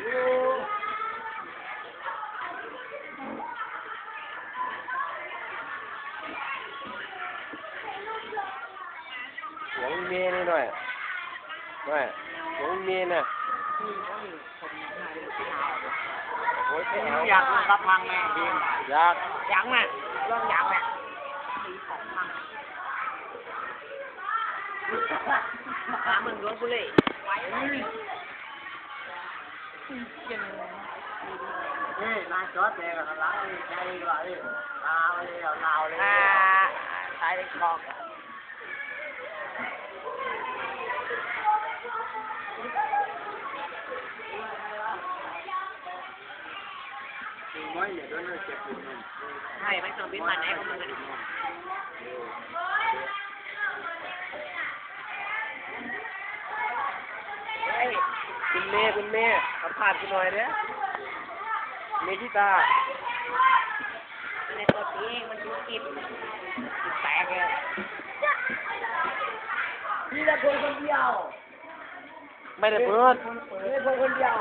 หัวเมียนี่หน่อยหัวเมียน่ะโอ้ยอยากรับพังแม่ดีอยากยังแม่เรื่องยังแม่หามึงโดนกูเลยไว้มาจอดเลยกับล้างใจดีกว่าลาวเลยลาวเลยใช้กองไม่ไม่ต้องบินมาไหนก็มันคุณเมย์สัมผัสกันหน่อยเนี่ยเมธิตาในตัวนี้มันดูกิบแตกเลยนี่ละคนเดียวไม่ได้เปิดคนเดียว